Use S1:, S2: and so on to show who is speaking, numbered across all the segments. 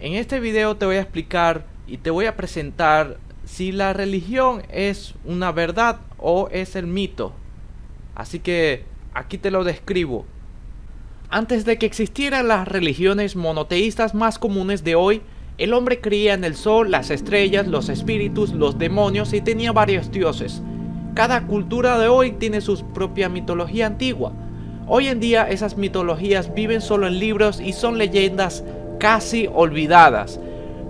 S1: En este video te voy a explicar y te voy a presentar si la religión es una verdad o es el mito. Así que aquí te lo describo. Antes de que existieran las religiones monoteístas más comunes de hoy, el hombre creía en el sol, las estrellas, los espíritus, los demonios y tenía varios dioses. Cada cultura de hoy tiene su propia mitología antigua. Hoy en día esas mitologías viven solo en libros y son leyendas casi olvidadas.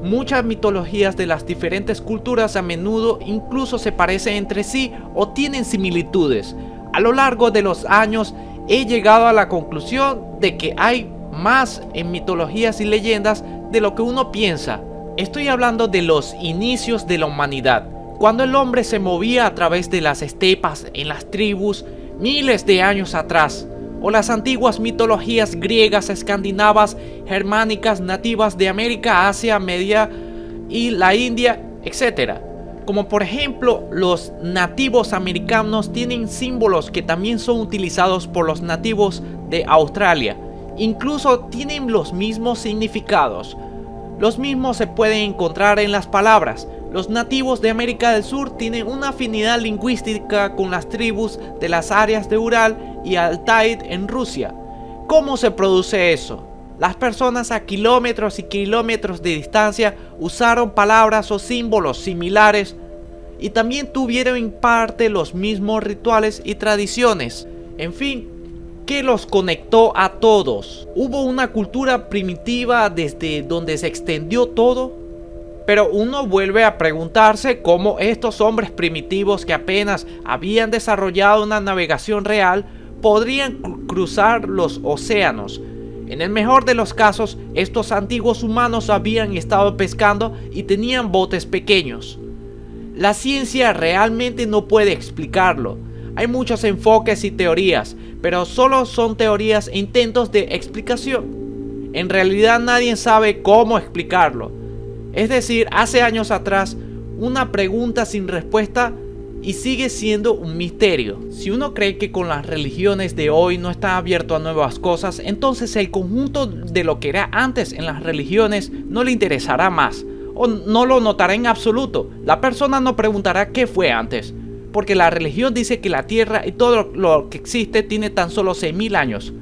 S1: Muchas mitologías de las diferentes culturas a menudo incluso se parecen entre sí o tienen similitudes. A lo largo de los años he llegado a la conclusión de que hay más en mitologías y leyendas de lo que uno piensa. Estoy hablando de los inicios de la humanidad, cuando el hombre se movía a través de las estepas en las tribus miles de años atrás, o las antiguas mitologías griegas, escandinavas, germánicas, nativas de América, Asia, Media y la India, etc. Como por ejemplo, los nativos americanos tienen símbolos que también son utilizados por los nativos de Australia. Incluso tienen los mismos significados. Los mismos se pueden encontrar en las palabras. Los nativos de América del Sur tienen una afinidad lingüística con las tribus de las áreas de Ural y Altai en Rusia. ¿Cómo se produce eso? Las personas a kilómetros y kilómetros de distancia usaron palabras o símbolos similares y también tuvieron en parte los mismos rituales y tradiciones. En fin, ¿qué los conectó a todos? ¿Hubo una cultura primitiva desde donde se extendió todo? Pero uno vuelve a preguntarse cómo estos hombres primitivos que apenas habían desarrollado una navegación real podrían cruzar los océanos. En el mejor de los casos, estos antiguos humanos habían estado pescando y tenían botes pequeños. La ciencia realmente no puede explicarlo. Hay muchos enfoques y teorías, pero solo son teorías e intentos de explicación. En realidad nadie sabe cómo explicarlo. Es decir, hace años atrás, una pregunta sin respuesta y sigue siendo un misterio. Si uno cree que con las religiones de hoy no está abierto a nuevas cosas, entonces el conjunto de lo que era antes en las religiones no le interesará más, o no lo notará en absoluto. La persona no preguntará qué fue antes, porque la religión dice que la tierra y todo lo que existe tiene tan solo 6.000 años.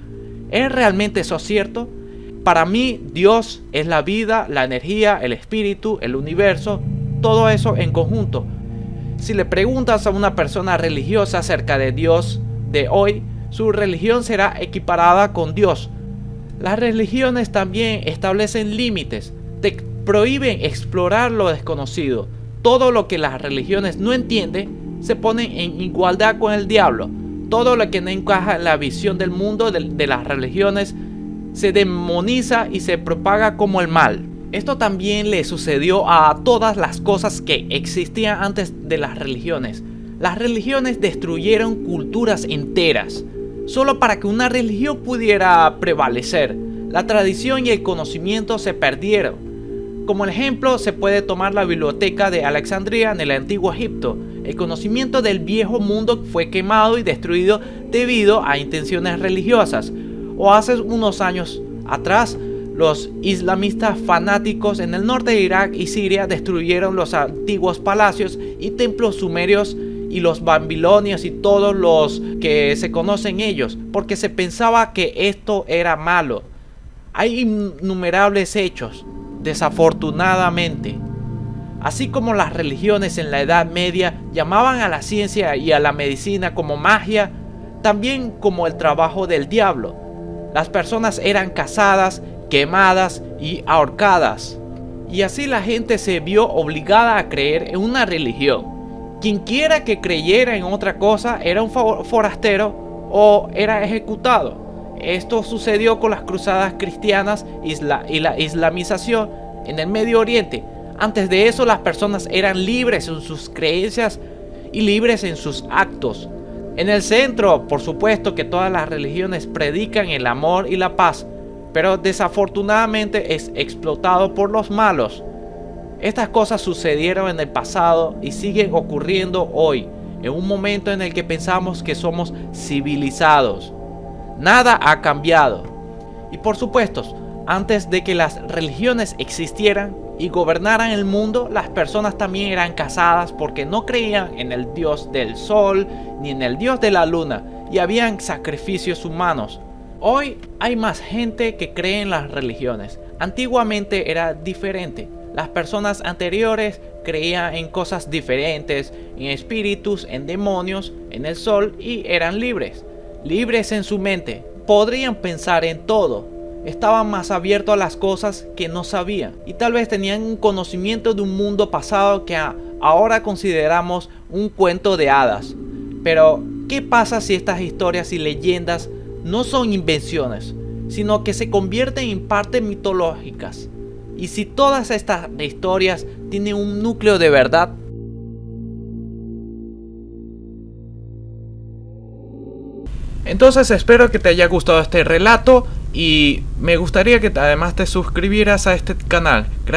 S1: ¿Es realmente eso cierto? Para mí, Dios es la vida, la energía, el espíritu, el universo, todo eso en conjunto. Si le preguntas a una persona religiosa acerca de Dios de hoy, su religión será equiparada con Dios. Las religiones también establecen límites, te prohíben explorar lo desconocido. Todo lo que las religiones no entienden se pone en igualdad con el diablo. Todo lo que no encaja en la visión del mundo de las religiones se demoniza y se propaga como el mal. Esto también le sucedió a todas las cosas que existían antes de las religiones. Las religiones destruyeron culturas enteras, solo para que una religión pudiera prevalecer. La tradición y el conocimiento se perdieron. Como ejemplo se puede tomar la biblioteca de Alejandría en el antiguo Egipto. El conocimiento del viejo mundo fue quemado y destruido debido a intenciones religiosas. O hace unos años atrás, los islamistas fanáticos en el norte de Irak y Siria destruyeron los antiguos palacios y templos sumerios y los babilonios y todos los que se conocen ellos, porque se pensaba que esto era malo. Hay innumerables hechos, desafortunadamente. Así como las religiones en la Edad Media llamaban a la ciencia y a la medicina como magia, también como el trabajo del diablo. Las personas eran cazadas, quemadas y ahorcadas. Y así la gente se vio obligada a creer en una religión. Quien quiera que creyera en otra cosa era un forastero o era ejecutado. Esto sucedió con las cruzadas cristianas y la islamización en el Medio Oriente. Antes de eso las personas eran libres en sus creencias y libres en sus actos. En el centro, por supuesto que todas las religiones predican el amor y la paz, pero desafortunadamente es explotado por los malos. Estas cosas sucedieron en el pasado y siguen ocurriendo hoy, en un momento en el que pensamos que somos civilizados. Nada ha cambiado. Y por supuesto, Antes de que las religiones existieran y gobernaran el mundo, las personas también eran cazadas porque no creían en el dios del sol ni en el dios de la luna, y habían sacrificios humanos. Hoy hay más gente que cree en las religiones. Antiguamente era diferente. Las personas anteriores creían en cosas diferentes, en espíritus, en demonios, en el sol, y eran libres. Libres en su mente. Podrían pensar en todo. Estaban más abiertos a las cosas que no sabían. Y tal vez tenían un conocimiento de un mundo pasado que ahora consideramos un cuento de hadas. Pero, ¿qué pasa si estas historias y leyendas no son invenciones, sino que se convierten en partes mitológicas? Y si todas estas historias tienen un núcleo de verdad. Entonces espero que te haya gustado este relato y me gustaría que además te suscribieras a este canal.